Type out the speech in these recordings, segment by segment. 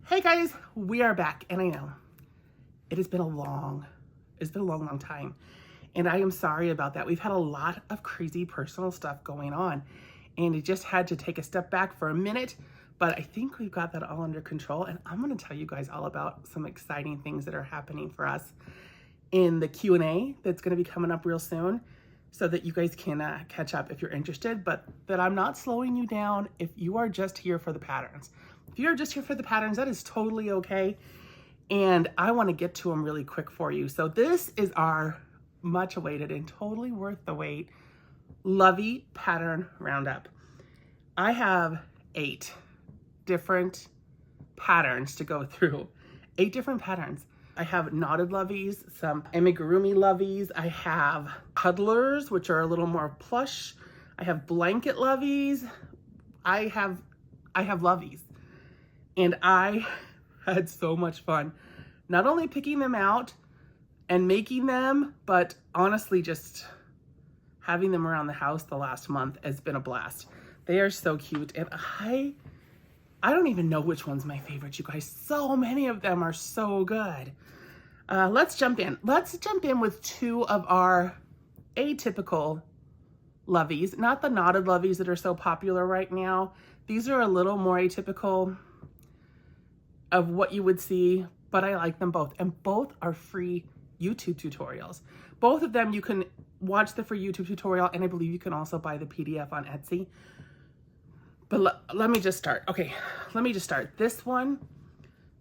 Hey guys, we are back, and I know it's been a long time, and I am sorry about that. We've had a lot of crazy personal stuff going on, and it just had to take a step back for a minute, but I think we've got that all under control, and I'm going to tell you guys all about some exciting things that are happening for us in the Q&A that's going to be coming up real soon, so that you guys can catch up if you're interested, but that I'm not slowing you down if you are just here for the patterns. If you're just here for the patterns, that is totally okay. And I want to get to them really quick for you. So this is our much awaited and totally worth the wait Lovey pattern roundup. I have 8 different patterns to go through. 8 different patterns. I have knotted loveys, some Amigurumi loveys. I have CUDDLERs, which are a little more plush. I have blanket loveys. I have loveys. And I had so much fun, not only picking them out and making them, but honestly, just having them around the house the last month has been a blast. They are so cute. And I don't even know which one's my favorite, you guys. So many of them are so good. Let's jump in. Let's jump in with 2 of our atypical loveys, not the knotted loveys that are so popular right now. These are a little more atypical of what you would see, but I like them both, and both are free YouTube tutorials. Both of them, you can watch the free YouTube tutorial, and I believe you can also buy the PDF on Etsy. But let me just start. Okay, let me just start. This one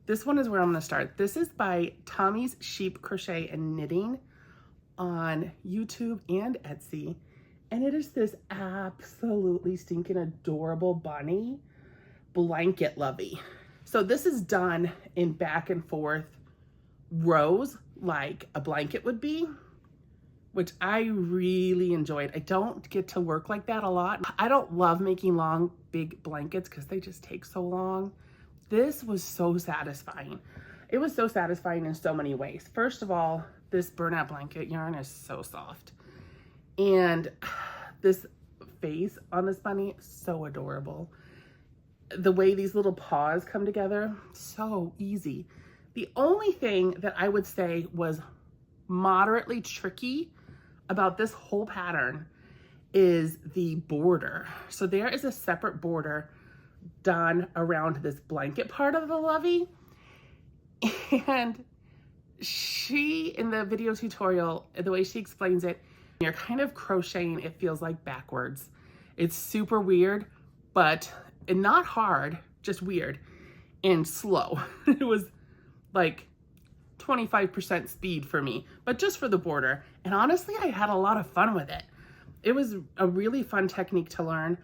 is where I'm gonna start. This is by Tommy's Sheep Crochet and Knitting on YouTube and Etsy, and it is this absolutely stinking adorable bunny blanket lovey. So this is done in back and forth rows like a blanket would be, which I really enjoyed. I don't get to work like that a lot. I don't love making long, big blankets because they just take so long. This was so satisfying. It was so satisfying in so many ways. First of all, this burnout blanket yarn is so soft. And this face on this bunny, so adorable. The way these little paws come together, so easy. The only thing that I would say was moderately tricky about this whole pattern is the border. So there is a separate border done around this blanket part of the lovey. And she, in the video tutorial, the way she explains it, you're kind of crocheting, it feels like backwards. It's super weird, but not hard, just weird and slow. It was like 25% speed for me, but just for the border. And honestly, I had a lot of fun with it. It was a really fun technique to learn.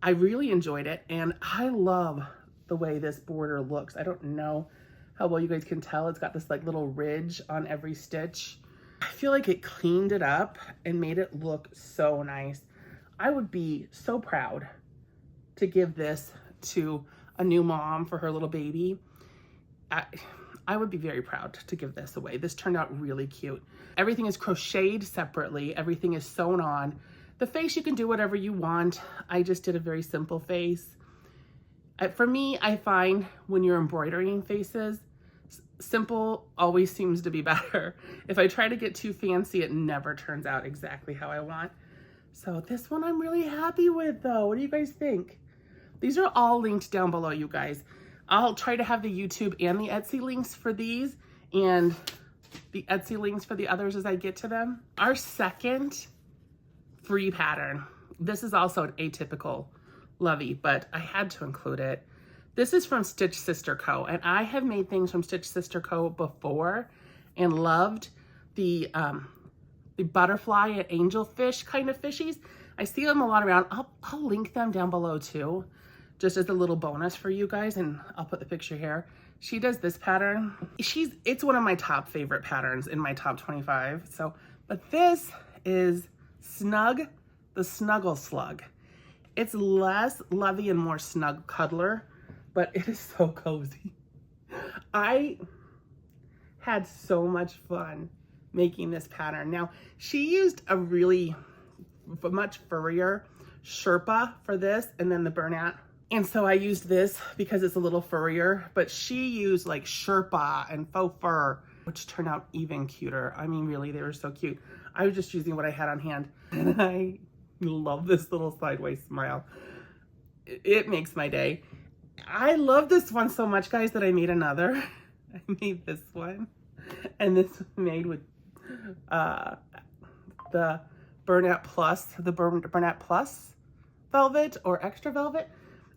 I really enjoyed it, and I love the way this border looks. I don't know how well you guys can tell. It's got this like little ridge on every stitch. I feel like it cleaned it up and made it look so nice. I would be so proud to give this to a new mom for her little baby. I would be very proud to give this away. This turned out really cute. Everything is crocheted separately. Everything is sewn on. The face, you can do whatever you want. I just did a very simple face. For me, I find when you're embroidering faces, simple always seems to be better. If I try to get too fancy, it never turns out exactly how I want. So this one I'm really happy with though. What do you guys think? These are all linked down below, you guys. I'll try to have the YouTube and the Etsy links for these and the Etsy links for the others as I get to them. Our second free pattern. This is also an atypical lovey, but I had to include it. This is from Stitch Sister Co. And I have made things from Stitch Sister Co. before and loved the butterfly and angelfish kind of fishies. I see them a lot around. I'll link them down below too, just as a little bonus for you guys, and I'll put the picture here. She does this pattern. It's one of my top favorite patterns in my top 25. So, but this is Snug, the Snuggle Slug. It's less lovey and more snug cuddler, but it is so cozy. I had so much fun making this pattern. Now, she used a really much furrier Sherpa for this, and then the burnout And so I used this because it's a little furrier, but she used like Sherpa and faux fur, which turned out even cuter. I mean, really, they were so cute. I was just using what I had on hand, and I love this little sideways smile. It makes my day. I love this one so much, guys, that I made another. I made this one, and this was made with the Bernat Plus velvet or extra velvet.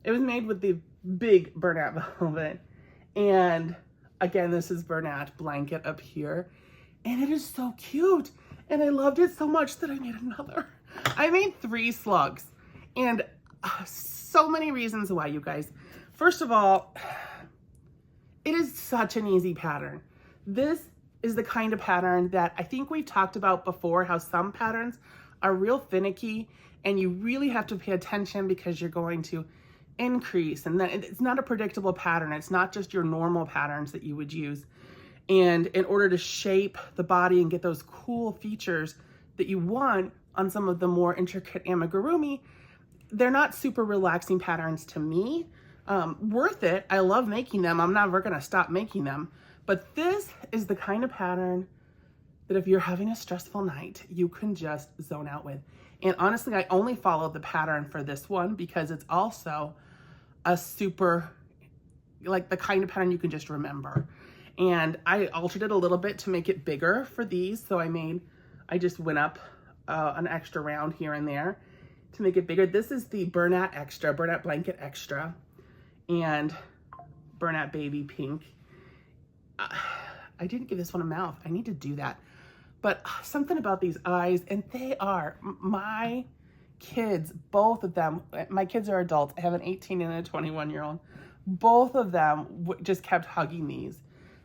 It was made with the big Bernat velvet. And again, this is Bernat blanket up here. And it is so cute. And I loved it so much that I made another. I made 3 slugs. And so many reasons why, you guys. First of all, it is such an easy pattern. This is the kind of pattern that I think we've talked about before, how some patterns are real finicky and you really have to pay attention because you're going to increase, and then it's not a predictable pattern. It's not just your normal patterns that you would use. And in order to shape the body and get those cool features that you want on some of the more intricate amigurumi, they're not super relaxing patterns to me. Worth it. I love making them. I'm never going to stop making them. But this is the kind of pattern that if you're having a stressful night, you can just zone out with. And honestly, I only followed the pattern for this one because it's also a super, like the kind of pattern you can just remember. And I altered it a little bit to make it bigger for these. So I just went up an extra round here and there to make it bigger. This is the Bernat Blanket Extra and Bernat Baby Pink. I didn't give this one a mouth. I need to do that. But something about these eyes, and they are my kids, both of them. My kids are adults. I have an 18 and a 21-year-old. Both of them just kept hugging these.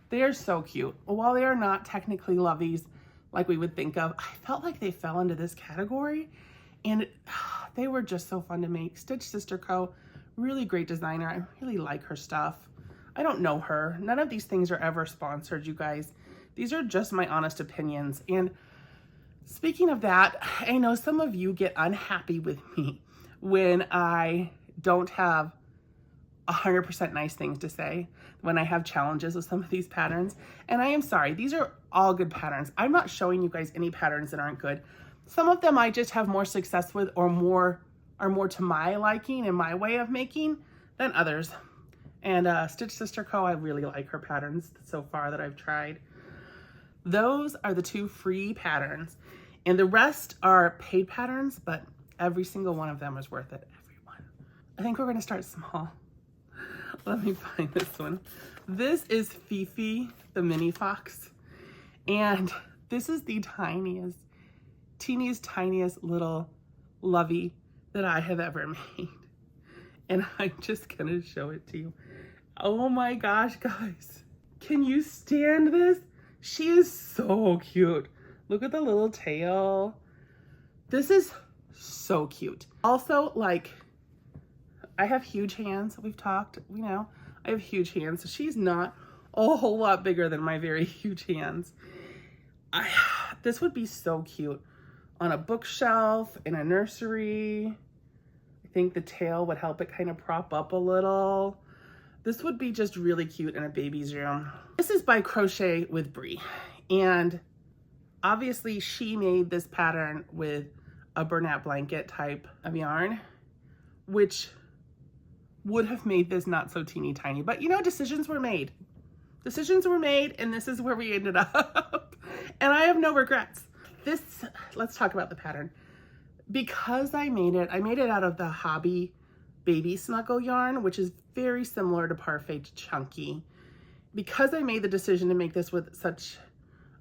They are so cute. While they are not technically loveys like we would think of, I felt like they fell into this category, and they were just so fun to make. Stitch Sister Co., really great designer. I really like her stuff. I don't know her. None of these things are ever sponsored, you guys. These are just my honest opinions. And speaking of that, I know some of you get unhappy with me when I don't have 100% nice things to say, when I have challenges with some of these patterns. And I am sorry, these are all good patterns. I'm not showing you guys any patterns that aren't good. Some of them I just have more success with or are more to my liking and my way of making than others. And Stitch Sister Co., I really like her patterns so far that I've tried. Those are the 2 free patterns. And the rest are paid patterns, but every single one of them is worth it. Every one. I think we're going to start small. Let me find this one. This is Fifi, the mini fox. And this is the teeniest, tiniest little lovey that I have ever made. And I'm just going to show it to you. Oh my gosh, guys. Can you stand this? She is so cute. Look at the little tail. This is so cute. Also, like, I have huge hands. We've talked, you know, I have huge hands. So she's not a whole lot bigger than my very huge hands. This would be so cute on a bookshelf, in a nursery. I think the tail would help it kind of prop up a little. This would be just really cute in a baby's room. This is by Crochet with BriS. And obviously she made this pattern with a Bernat blanket type of yarn, which would have made this not so teeny tiny. But you know, decisions were made. Decisions were made, and this is where we ended up. And I have no regrets. Let's talk about the pattern. Because I made it out of the Hobby Baby Snuggle yarn, which is very similar to Parfait Chunky. Because I made the decision to make this with such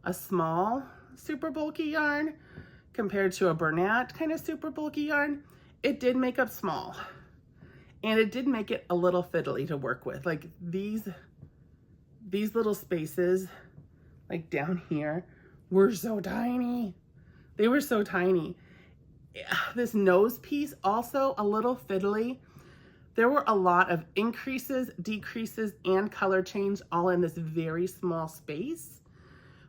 a small, super bulky yarn compared to a Bernat kind of super bulky yarn, it did make up small. And it did make it a little fiddly to work with. Like these little spaces, like down here, were so tiny. They were so tiny. This nose piece, also a little fiddly. There were a lot of increases, decreases, and color change all in this very small space,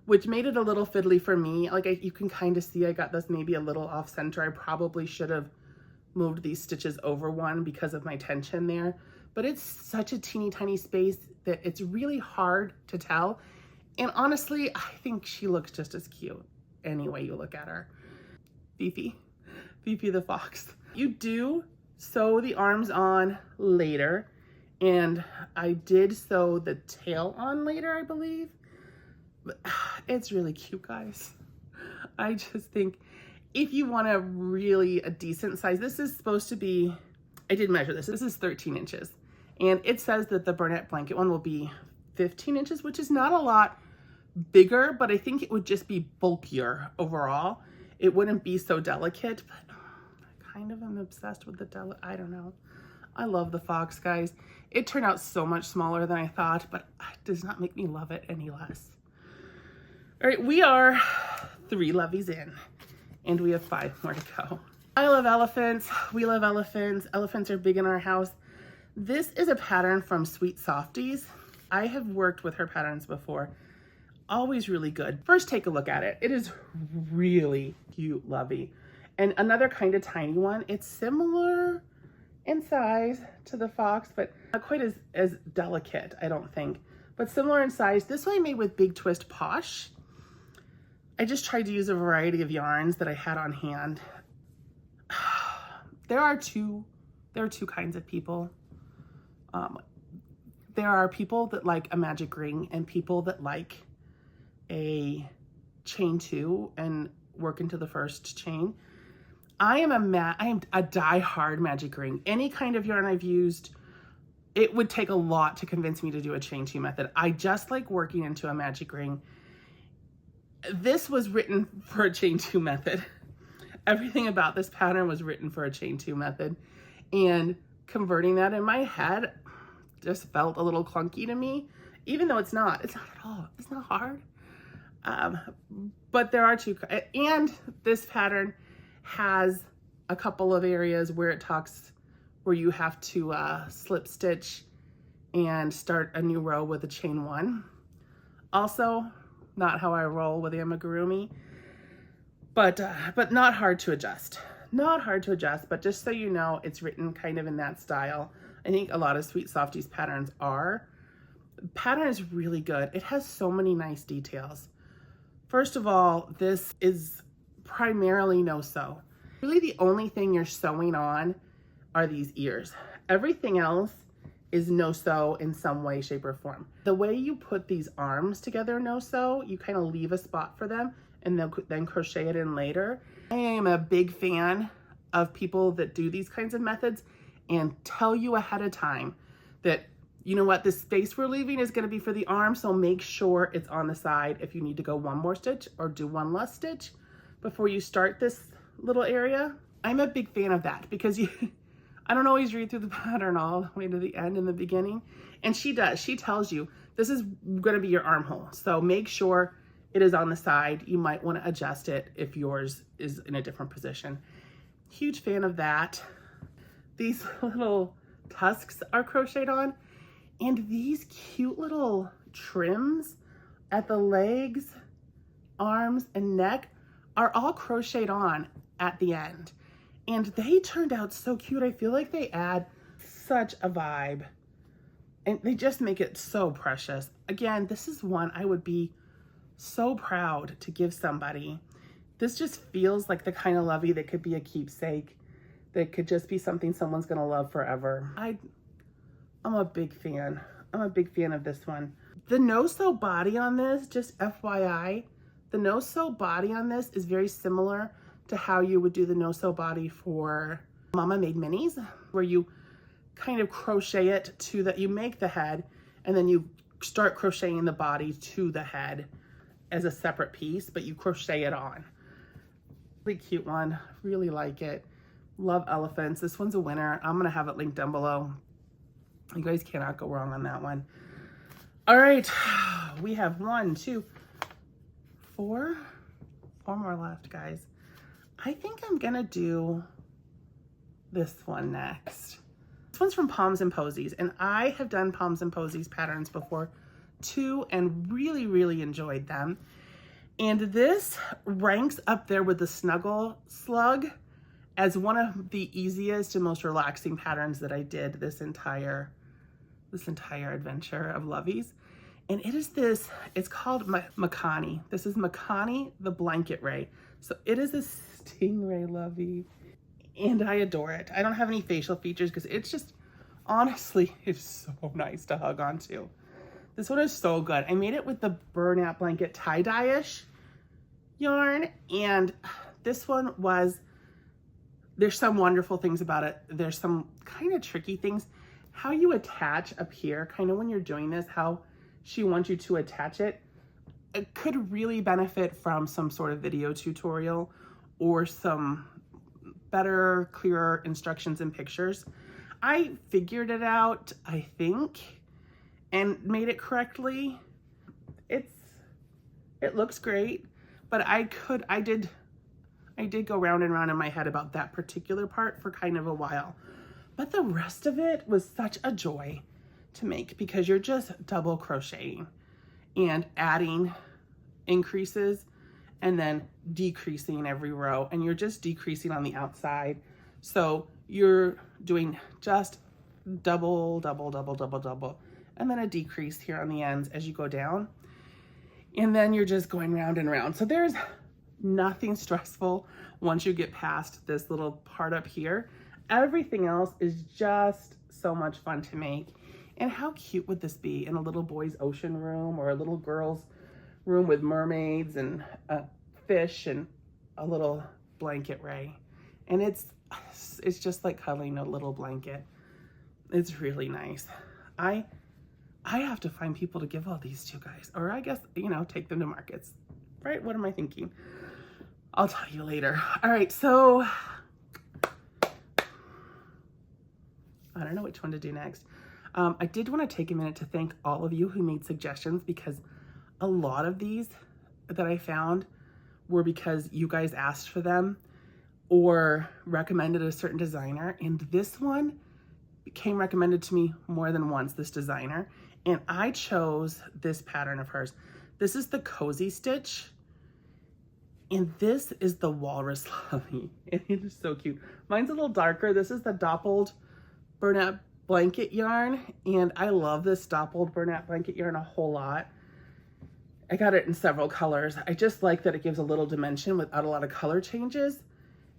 which made it a little fiddly for me. Like you can kind of see I got this maybe a little off center. I probably should have moved these stitches over one because of my tension there, but it's such a teeny tiny space that it's really hard to tell. And honestly, I think she looks just as cute any way you look at her. Fifi the fox. You do sew the arms on later, and I did sew the tail on later, I believe. But it's really cute, guys. I just think if you want a decent size, this is supposed to be, I did measure this. This is 13 inches. And it says that the Bernette blanket one will be 15 inches, which is not a lot bigger, but I think it would just be bulkier overall. It wouldn't be so delicate, but I kind of am obsessed with the I don't know. I love the fox, guys. It turned out so much smaller than I thought, but it does not make me love it any less. All right, we are 3 loveys in, and we have 5 more to go. I love elephants. We love elephants. Elephants are big in our house. This is a pattern from Sweet Softies. I have worked with her patterns before. Always really good. First, take a look at it. It is really cute lovey. And another kind of tiny one. It's similar in size to the fox, but not quite as delicate, I don't think. But similar in size. This one I made with Big Twist Posh. I just tried to use a variety of yarns that I had on hand. There are two kinds of people. There are people that like a magic ring and people that like a chain 2 and work into the first chain. I am a die-hard magic ring. Any kind of yarn I've used, it would take a lot to convince me to do a chain 2 method. I just like working into a magic ring. This was written for a chain 2 method. Everything about this pattern was written for a chain 2 method, and converting that in my head just felt a little clunky to me, even though it's not at all. It's not hard. But there are two, and this pattern has a couple of areas where it talks, where you have to slip stitch and start a new row with a chain 1. Also, not how I roll with Amigurumi, but not hard to adjust. Not hard to adjust, but just so you know, it's written kind of in that style. I think a lot of Sweet Softies patterns are. The pattern is really good. It has so many nice details. First of all, this is primarily no-sew. Really the only thing you're sewing on are these ears. Everything else is no-sew in some way, shape, or form. The way you put these arms together no-sew, you kind of leave a spot for them and then crochet it in later. I am a big fan of people that do these kinds of methods and tell you ahead of time that, you know what, the space we're leaving is going to be for the arm, so make sure it's on the side if you need to go 1 more stitch or do 1 less stitch before you start this little area. I'm a big fan of that because I don't always read through the pattern all the way to the end in the beginning, and she does. She tells you this is going to be your armhole, so make sure it is on the side. You might want to adjust it if yours is in a different position. Huge fan of that. These little tusks are crocheted on, and these cute little trims at the legs, arms, and neck are all crocheted on at the end. And they turned out so cute. I feel like they add such a vibe, and they just make it so precious. Again, this is one I would be so proud to give somebody. This just feels like the kind of lovey that could be a keepsake, that could just be something someone's gonna love forever. I'm a big fan. I'm a big fan of this one. The no-sew body on this, just FYI, the no-sew body on this is very similar to how you would do the no-sew body for Mama Made Minis, where you kind of crochet it to the, you make the head, and then you start crocheting the body to the head as a separate piece, but you crochet it on. Really cute one, really like it. Love elephants. This one's a winner. I'm gonna have it linked down below. You guys cannot go wrong on that one. All right, we have 1, 2, 4 more left, guys. I think I'm gonna do this one next. This one's from Poms and Posies, and I have done Poms and Posies patterns before too, and really, really enjoyed them. And this ranks up there with the Snuggle Slug as one of the easiest and most relaxing patterns that I did this entire adventure of Loveys. And it is this, it's called Makani. This is Makani the Blanket Ray. So it is a Stingray Lovey, and I adore it. I don't have any facial features because it's just, honestly, it's so nice to hug onto. This one is so good. I made it with the burnout blanket tie-dye-ish yarn, and this one was, there's some wonderful things about it. There's some kind of tricky things. How you attach up here, kind of when you're doing this, how she wants you to attach it, it could really benefit from some sort of video tutorial or some better, clearer instructions and pictures. I figured it out, I think, and made it correctly. It looks great, but I did go round and round in my head about that particular part for kind of a while. But the rest of it was such a joy to make because you're just double crocheting and adding increases and then decreasing every row, and you're just decreasing on the outside. So you're doing just double, double, double, double, double, and then a decrease here on the ends as you go down. And then you're just going round and round. So there's nothing stressful once you get past this little part up here. Everything else is just so much fun to make. And how cute would this be in a little boy's ocean room or a little girl's room with mermaids and a fish and a little blanket ray? And it's just like cuddling a little blanket. It's really nice. I have to find people to give all these to, guys, or I guess, you know, take them to markets, right? What am I thinking? I'll tell you later. All right, so I don't know which one to do next. I did want to take a minute to thank all of you who made suggestions, because a lot of these that I found were because you guys asked for them or recommended a certain designer. And this one became recommended to me more than once, this designer. And I chose this pattern of hers. This is the Cosy Stitch. And this is the Walrus Lovey. And it is so cute. Mine's a little darker. This is the doppled burnout blanket yarn, and I love this doppled burnout blanket yarn a whole lot. I got it in several colors. I just like that it gives a little dimension without a lot of color changes,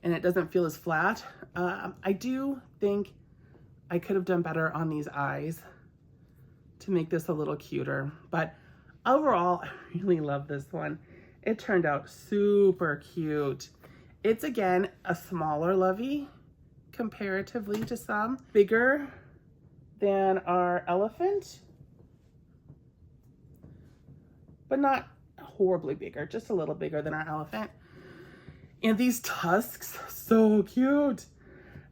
and it doesn't feel as flat. I do think I could have done better on these eyes to make this a little cuter, but overall, I really love this one. It turned out super cute. It's, again, a smaller Lovey comparatively to some, bigger than our elephant, but not horribly bigger, just a little bigger than our elephant. And these tusks, so cute.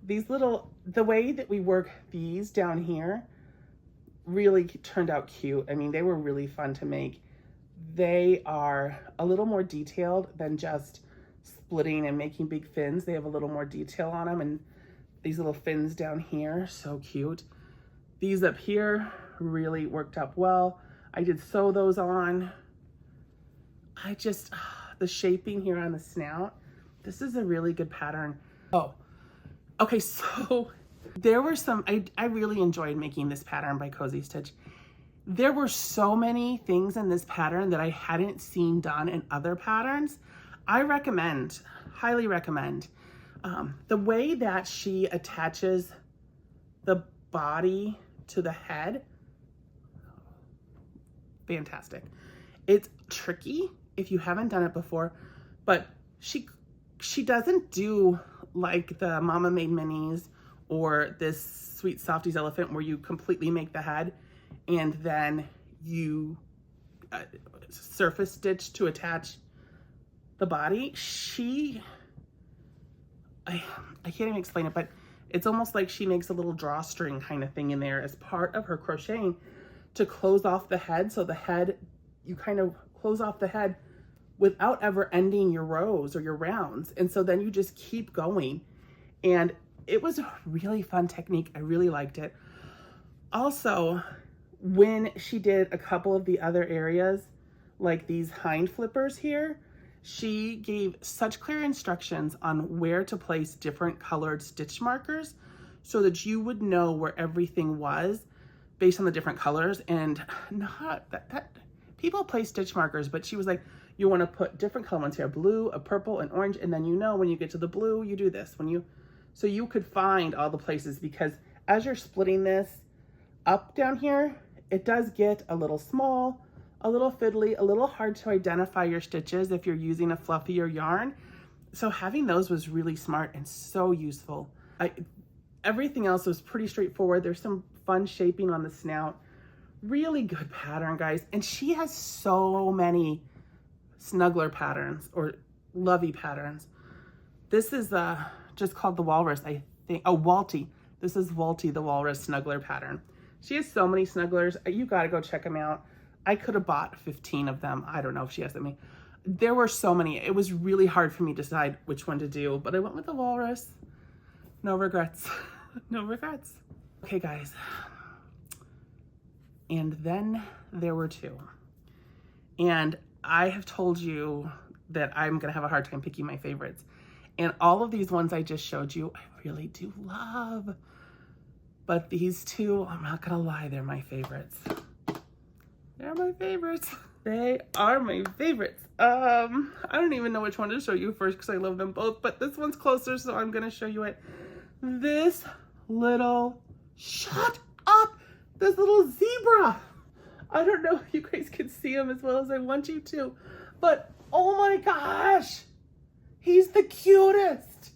These little, the way that we work these down here really turned out cute. I mean, they were really fun to make. They are a little more detailed than just splitting and making big fins. They have a little more detail on them, and these little fins down here, so cute. These up here really worked up well. I did sew those on. I just, the shaping here on the snout, this is a really good pattern. Oh, okay, so there were some, I really enjoyed making this pattern by Cosy Stitch. There were so many things in this pattern that I hadn't seen done in other patterns. I recommend, highly recommend, the way that she attaches the body to the head, fantastic. It's tricky if you haven't done it before, but she doesn't do like the Mama Made Minis or this Sweet Softies elephant where you completely make the head and then you surface stitch to attach the body. I can't even explain it, but it's almost like she makes a little drawstring kind of thing in there as part of her crocheting to close off the head. So the head, you kind of close off the head without ever ending your rows or your rounds. And so then you just keep going. And it was a really fun technique. I really liked it. Also, when she did a couple of the other areas, like these hind flippers here, She gave such clear instructions on where to place different colored stitch markers so that you would know where everything was based on the different colors. And not that people place stitch markers, but she was like, you want to put different color ones here, blue, a purple, and orange, and then you know when you get to the blue, you do this. So you could find all the places, because as you're splitting this up down here, it does get a little small, a little fiddly, a little hard to identify your stitches if you're using a fluffier yarn. So having those was really smart and so useful. Everything else was pretty straightforward. There's some fun shaping on the snout. Really good pattern, guys. And she has so many Snuggler patterns or Lovey patterns. This is just called the Walrus, I think. Oh, Waltie. This is Waltie, the Walrus Snuggler pattern. She has so many Snugglers. You got to go check them out. I could have bought 15 of them. I don't know if she has them. There were so many. It was really hard for me to decide which one to do, but I went with the Walrus. No regrets. No regrets. Okay, guys. And then there were two. And I have told you that I'm going to have a hard time picking my favorites. And all of these ones I just showed you, I really do love. But these two, I'm not going to lie, they're my favorites. They're my favorites. They are my favorites. I don't even know which one to show you first because I love them both, but this one's closer, so I'm going to show you it. This little, shut up, this little zebra. I don't know if you guys can see him as well as I want you to, but oh my gosh, he's the cutest.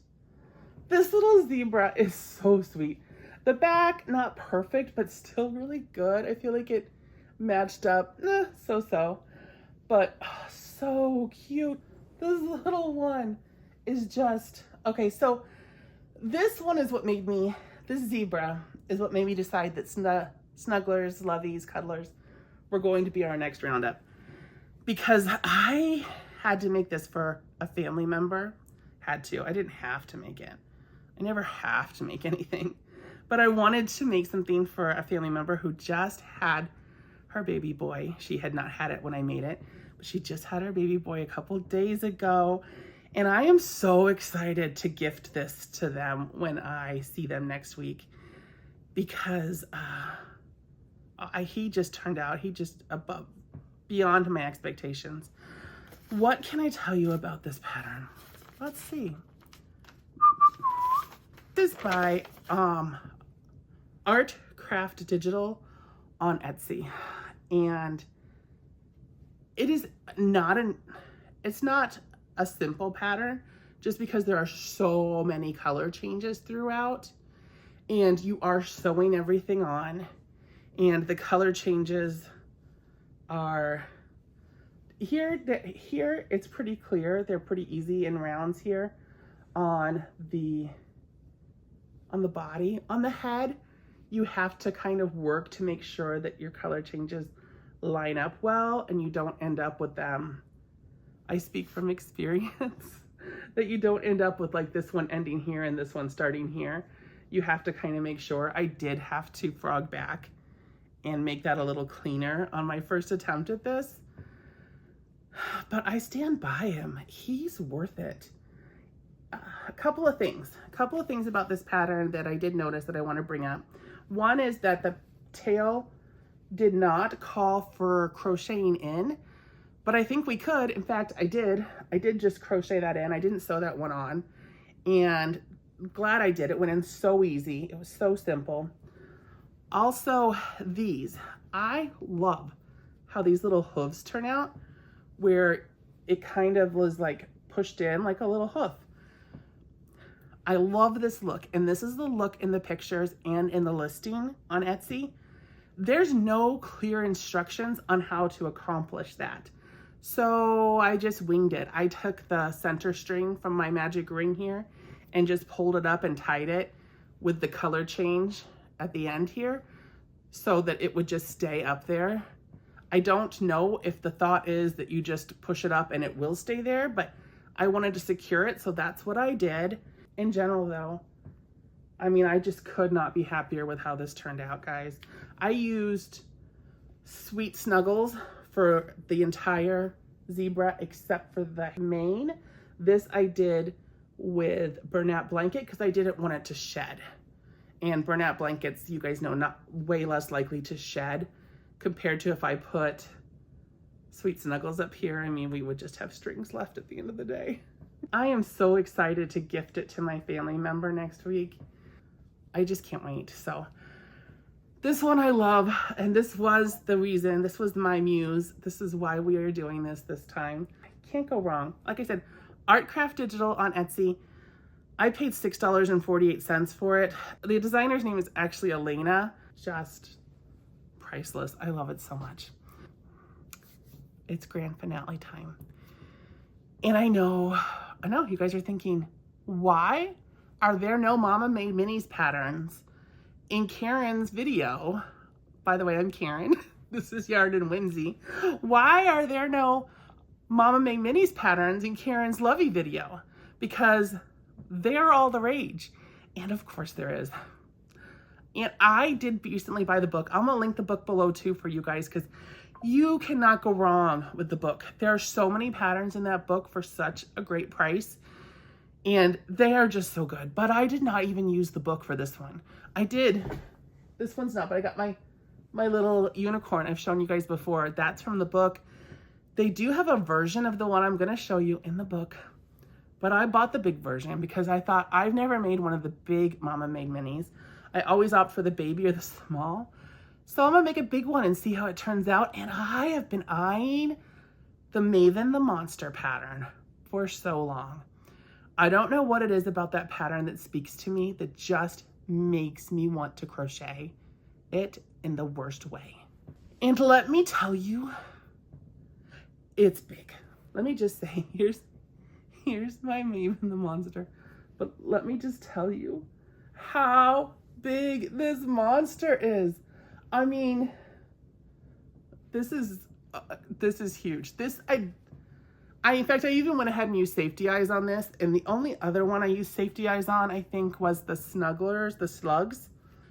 This little zebra is so sweet. The back, not perfect, but still really good. I feel like it matched up, so-so, but oh, so cute. This little one is just, okay, so this one is what made me, this zebra is what made me decide that Snugglers, Loveys, Cuddlers were going to be our next roundup, because I had to make this for a family member. Had to. I didn't have to make it. I never have to make anything, but I wanted to make something for a family member who just had her baby boy. She had not had it when I made it, but she just had her baby boy a couple days ago. And I am so excited to gift this to them when I see them next week, because he just turned out, he just beyond my expectations. What can I tell you about this pattern? Let's see. This is by ArtCraftDigital on Etsy. And it is not it's not a simple pattern, just because there are so many color changes throughout and you are sewing everything on, and the color changes are here it's pretty clear. They're pretty easy in rounds here on the body. On the head, you have to kind of work to make sure that your color changes line up well and you don't end up with them. I speak from experience that you don't end up with like this one ending here and this one starting here. You have to kind of make sure. I did have to frog back and make that a little cleaner on my first attempt at this, but I stand by him. He's worth it. A couple of things about this pattern that I did notice that I want to bring up. One is that the tail did not call for crocheting in, but I think we could. In fact, I did just crochet that in. I didn't sew that one on, and I'm glad I did. It went in so easy. It was so simple. Also, these, I love how these little hooves turn out, where it kind of was like pushed in like a little hoof. I love this look, and this is the look in the pictures and in the listing on Etsy. There's no clear instructions on how to accomplish that. So I just winged it. I took the center string from my magic ring here and just pulled it up and tied it with the color change at the end here so that it would just stay up there. I don't know if the thought is that you just push it up and it will stay there, but I wanted to secure it, so that's what I did. In general though, I mean, I just could not be happier with how this turned out, guys. I used Sweet Snuggles for the entire zebra except for the mane. This I did with burlap blanket because I didn't want it to shed. And burlap blankets, you guys know, not way less likely to shed compared to if I put Sweet Snuggles up here. I mean, we would just have strings left at the end of the day. I am so excited to gift it to my family member next week. I just can't wait. So this one I love, and this was the reason, this was my muse. This is why we are doing this time. I can't go wrong. Like I said, ArtCraftDigital on Etsy. I paid $6.48 for it. The designer's name is actually Elena. Just priceless. I love it so much. It's grand finale time. And I know you guys are thinking, why are there no Mama Made Minis patterns in Karen's video? By the way, I'm Karen. This is Yarn and Whimsy. Why are there no Mama Made Minis patterns in Karen's Lovey video? Because they're all the rage. And of course there is. And I did recently buy the book. I'm gonna link the book below too for you guys because you cannot go wrong with the book. There are so many patterns in that book for such a great price. And they are just so good. But I did not even use the book for this one. I did. This one's not, but I got my little unicorn I've shown you guys before. That's from the book. They do have a version of the one I'm going to show you in the book. But I bought the big version because I thought I've never made one of the big Mama Made Minis. I always opt for the baby or the small. So I'm going to make a big one and see how it turns out. And I have been eyeing the Maven the Monster pattern for so long. I don't know what it is about that pattern that speaks to me that just makes me want to crochet it in the worst way. And let me tell you, it's big. Let me just say, here's my Maven the Monster. But let me just tell you how big this monster is. I mean, this is huge. In fact, I even went ahead and used safety eyes on this. And the only other one I used safety eyes on, I think, was the Snugglers, the Slugs.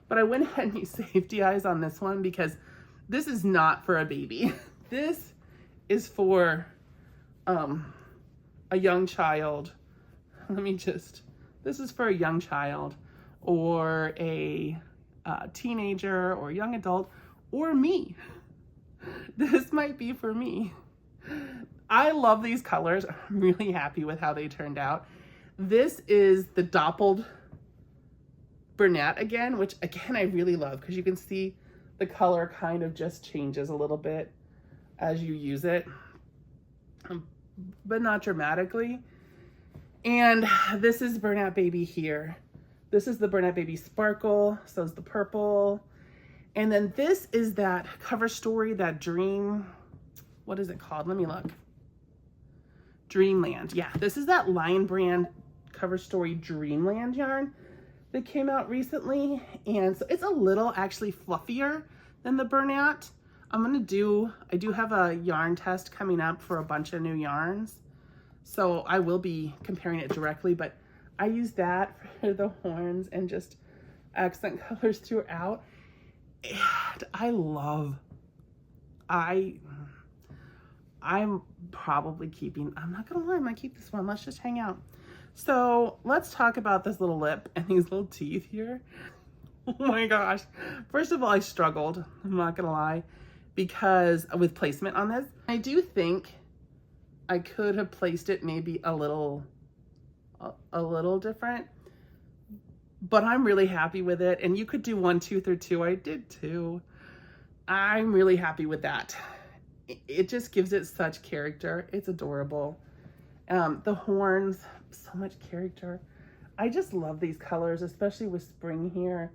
But I went ahead and used safety eyes on this one because this is not for a baby. This is for a young child. This is for a young child or a teenager or young adult or me. This might be for me. I love these colors. I'm really happy with how they turned out. This is the doppled Bernat again, which again I really love because you can see the color kind of just changes a little bit as you use it, but not dramatically. And this is Bernat Baby here. This is the Bernat Baby Sparkle, so is the purple. And then this is that cover story, that dream, what is it called? Let me look. Dreamland. Yeah, this is that Lion Brand cover story Dreamland yarn that came out recently. And so it's a little actually fluffier than the Bernat. I do have a yarn test coming up for a bunch of new yarns. So I will be comparing it directly, but I use that for the horns and just accent colors throughout. And I'm probably keeping, I'm not gonna lie, I might keep this one. Let's just hang out. So let's talk about this little lip and these little teeth here. Oh my gosh. First of all, I struggled, I'm not gonna lie, because with placement on this, I do think I could have placed it maybe a little different, but I'm really happy with it. And you could do one tooth or two. I did too. I'm really happy with that. It just gives it such character. It's adorable. The horns, so much character. I just love these colors, especially with spring here.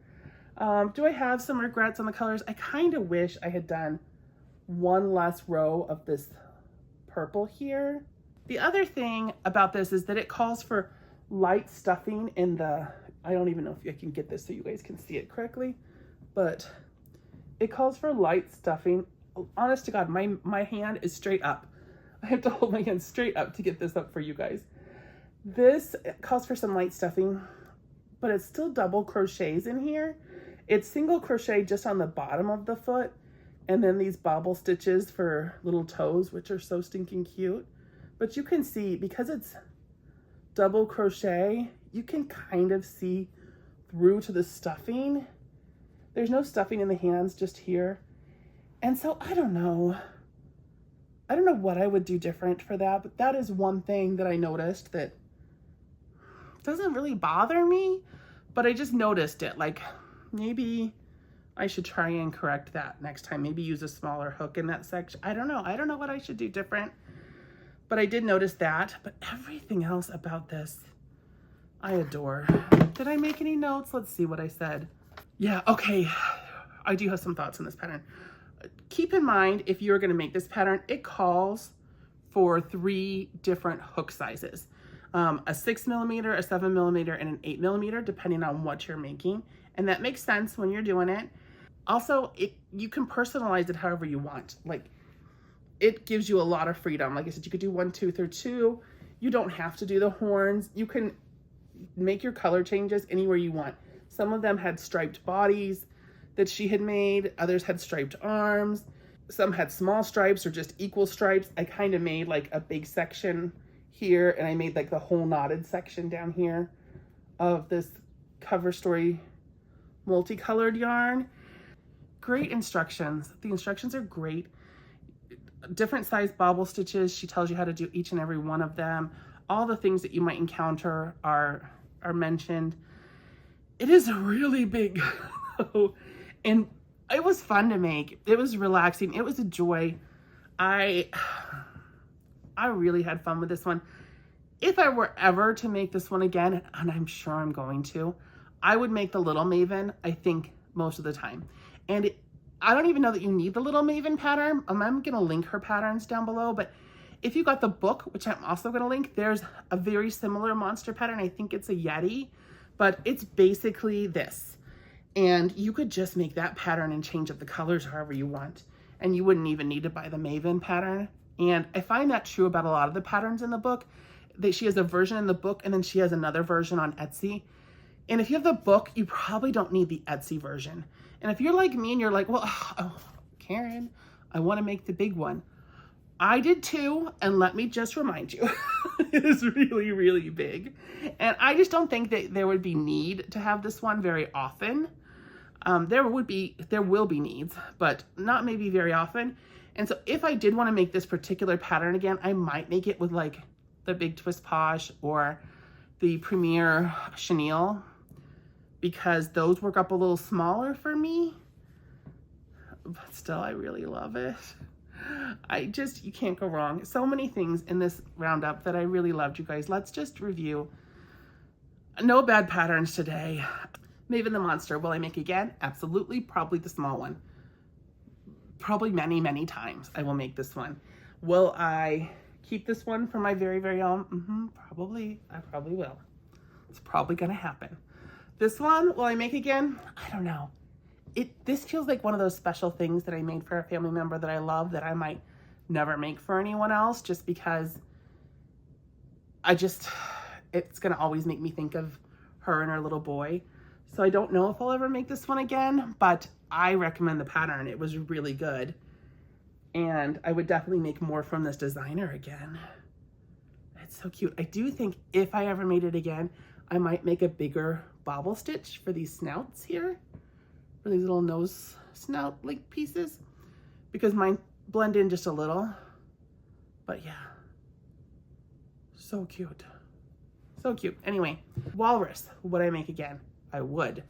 Do I have some regrets on the colors? I kind of wish I had done one less row of this purple here. The other thing about this is that it calls for light stuffing in the, I don't even know if I can get this so you guys can see it correctly, but it calls for light stuffing. Honest to God, my hand is straight up. I have to hold my hand straight up to get this up for you guys. This calls for some light stuffing, but it's still double crochets in here. It's single crochet just on the bottom of the foot And then these bobble stitches for little toes, which are so stinking cute. But you can see, because it's double crochet, you can kind of see through to the stuffing. There's no stuffing in the hands, just here. And so I don't know what I would do different for that, but that is one thing that I noticed that doesn't really bother me, but I just noticed it. Like, maybe I should try and correct that next time. Maybe use a smaller hook in that section. I don't know what I should do different, but I did notice that. But everything else about this, I adore. Did I make any notes? Let's see what I said. Yeah, okay. I do have some thoughts on this pattern. Keep in mind, if you're gonna make this pattern, it calls for 3 different hook sizes. A 6mm, a 7mm, and an 8mm, depending on what you're making. And that makes sense when you're doing it. Also, you can personalize it however you want. Like, it gives you a lot of freedom. Like I said, you could do 1 tooth or 2. You don't have to do the horns. You can make your color changes anywhere you want. Some of them had striped bodies that she had made. Others had striped arms. Some had small stripes or just equal stripes. I kind of made like a big section here, and I made like the whole knotted section down here of this cover story multicolored yarn. Great instructions. The instructions are great. Different size bobble stitches. She tells you how to do each and every one of them. All the things that you might encounter are mentioned. It is really big and it was fun to make. It was relaxing. It was a joy. I really had fun with this one. If I were ever to make this one again, and I'm sure I'm going to, I would make the little Maven, I think, most of the time. And I don't even know that you need the little Maven pattern. I'm going to link her patterns down below, but if you got the book, which I'm also going to link, there's a very similar monster pattern. I think it's a Yeti, but it's basically this. And you could just make that pattern and change up the colors however you want. And you wouldn't even need to buy the Maven pattern. And I find that true about a lot of the patterns in the book, that she has a version in the book and then she has another version on Etsy. And if you have the book, you probably don't need the Etsy version. And if you're like me and you're like, well, Karen, I want to make the big one. I did too, and let me just remind you, it is really, really big. And I just don't think that there would be need to have this one very often. There will be needs, but not maybe very often. And so if I did want to make this particular pattern again, I might make it with like the Big Twist Posh or the Premier Chenille, because those work up a little smaller for me. But still, I really love it. You can't go wrong. So many things in this roundup that I really loved, you guys. Let's just review. No bad patterns today. Maven the Monster, will I make again? Absolutely, probably the small one. Probably many, many times I will make this one. Will I keep this one for my very, very own? Probably, I probably will. It's probably gonna happen. This one, will I make again? I don't know. This feels like one of those special things that I made for a family member that I love that I might never make for anyone else, just because it's gonna always make me think of her and her little boy. So I don't know if I'll ever make this one again, but I recommend the pattern. It was really good. And I would definitely make more from this designer again. It's so cute. I do think if I ever made it again, I might make a bigger bobble stitch for these snouts here, for these little nose snout like pieces, because mine blend in just a little. But yeah, so cute. So cute. Anyway, Walrus, would I make again? I would.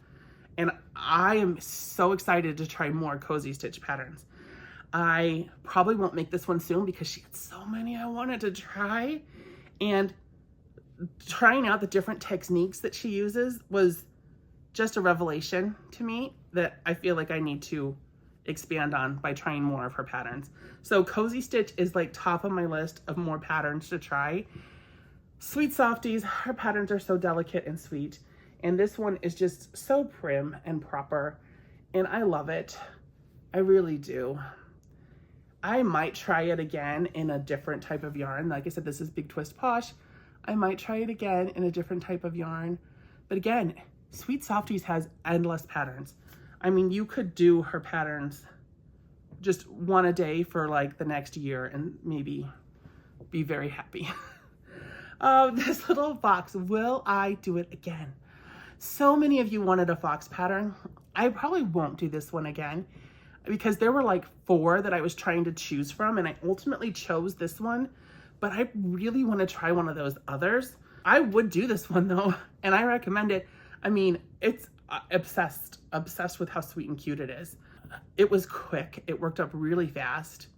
And I am so excited to try more Cosy Stitch patterns. I probably won't make this one soon because she had so many I wanted to try. And trying out the different techniques that she uses was just a revelation to me that I feel like I need to expand on by trying more of her patterns. So Cosy Stitch is like top of my list of more patterns to try. Sweet Softies, her patterns are so delicate and sweet. And this one is just so prim and proper. And I love it. I really do. I might try it again in a different type of yarn. Like I said, this is Big Twist Posh. I might try it again in a different type of yarn. But again, Sweet Softies has endless patterns. I mean, you could do her patterns just one a day for like the next year and maybe be very happy. This little fox, will I do it again? So many of you wanted a fox pattern. I probably won't do this one again because there were like 4 that I was trying to choose from, and I ultimately chose this one, but I really want to try one of those others. I would do this one though, and I recommend it. I mean, it's obsessed with how sweet and cute it is. It was quick. It worked up really fast.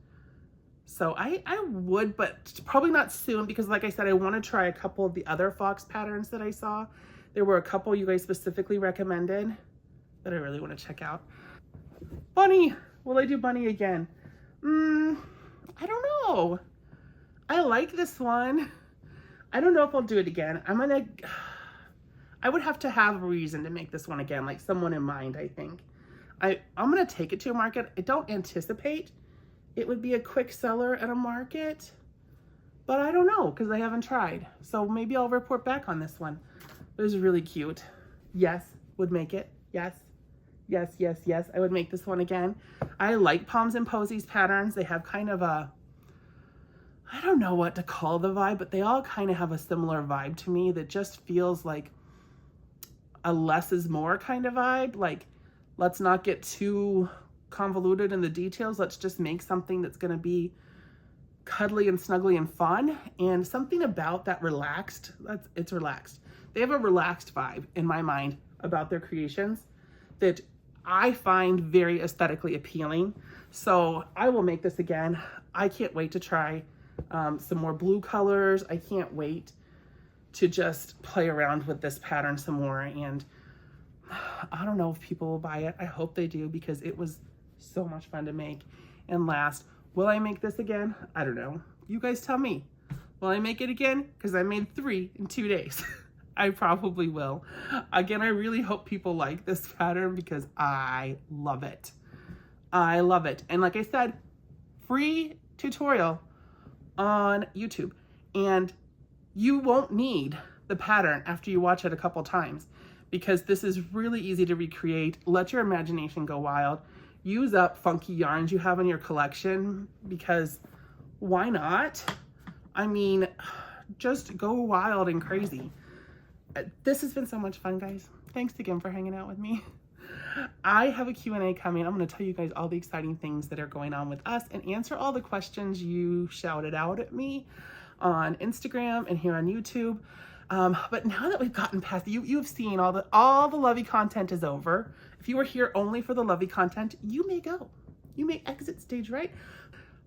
So I would, but probably not soon because like I said, I want to try a couple of the other fox patterns that I saw. There were a couple you guys specifically recommended that I really want to check out. Bunny, will I do bunny again? I don't know. I like this one. I don't know if I'll do it again. I would have to have a reason to make this one again, like someone in mind, I think. I'm gonna take it to a market. I don't anticipate it would be a quick seller at a market, but I don't know because I haven't tried. So maybe I'll report back on this one. It was really cute. Yes, would make it. Yes, yes, yes, yes. I would make this one again. I like Poms and Posies patterns. They have kind of a, I don't know what to call the vibe, but they all kind of have a similar vibe to me that just feels like a less is more kind of vibe. Like, let's not get too convoluted in the details. Let's just make something that's going to be cuddly and snuggly and fun, and something about that relaxed. It's relaxed. They have a relaxed vibe in my mind about their creations that I find very aesthetically appealing. So I will make this again. I can't wait to try some more blue colors. I can't wait to just play around with this pattern some more, and I don't know if people will buy it. I hope they do because it was so much fun to make and last. Will I make this again? I don't know. You guys tell me. Will I make it again? Because I made 3 in 2 days. I probably will. Again, I really hope people like this pattern because I love it. I love it. And like I said, free tutorial on YouTube. And you won't need the pattern after you watch it a couple times because this is really easy to recreate. Let your imagination go wild. Use up funky yarns you have in your collection because why not? I mean, just go wild and crazy. This has been so much fun, guys. Thanks again for hanging out with me. I have a Q&A coming. I'm going to tell you guys all the exciting things that are going on with us and answer all the questions you shouted out at me on Instagram and here on YouTube. But now that we've gotten past, you've seen all the lovey content is over. If you were here only for the lovey content, you may go. You may exit stage right.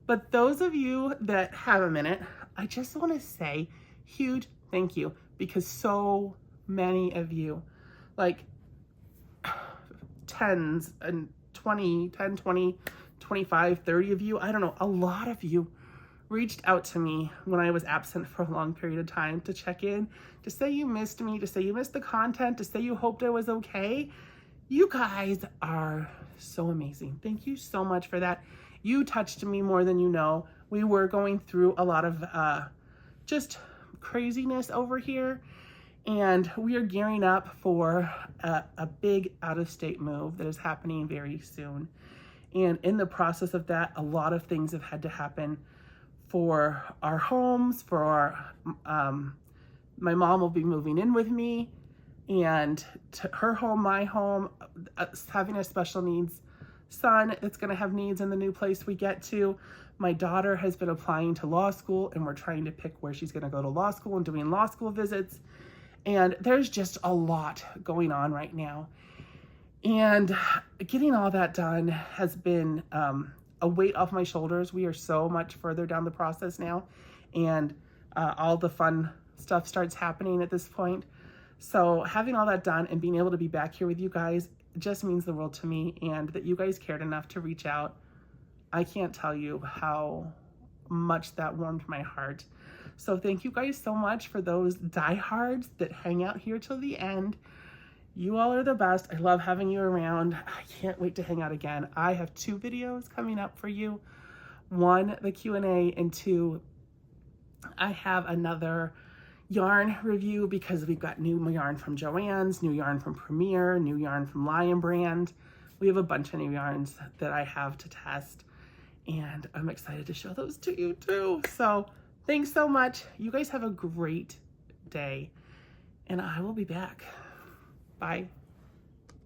But those of you that have a minute, I just want to say huge thank you because so many of you, like 10s and 20, 10, 20, 25, 30 of you, I don't know, a lot of you reached out to me when I was absent for a long period of time to check in, to say you missed me, to say you missed the content, to say you hoped I was okay. You guys are so amazing. Thank you so much for that. You touched me more than you know. We were going through a lot of just craziness over here, and we are gearing up for a big out-of-state move that is happening very soon. And in the process of that, a lot of things have had to happen for our homes, for our, my mom will be moving in with me, and to her home, my home, having a special needs son that's going to have needs in the new place we get to. My daughter has been applying to law school, and we're trying to pick where she's going to go to law school and doing law school visits. And there's just a lot going on right now. And getting all that done has been a weight off my shoulders. We are so much further down the process now, and all the fun stuff starts happening at this point. So having all that done and being able to be back here with you guys just means the world to me, and that you guys cared enough to reach out. I can't tell you how much that warmed my heart. So thank you guys so much for those diehards that hang out here till the end. You all are the best. I love having you around. I can't wait to hang out again. I have 2 videos coming up for you. 1, the Q&A, and 2, I have another yarn review because we've got new yarn from Joann's, new yarn from Premier, new yarn from Lion Brand. We have a bunch of new yarns that I have to test. And I'm excited to show those to you too. So thanks so much. You guys have a great day, and I will be back. Bye.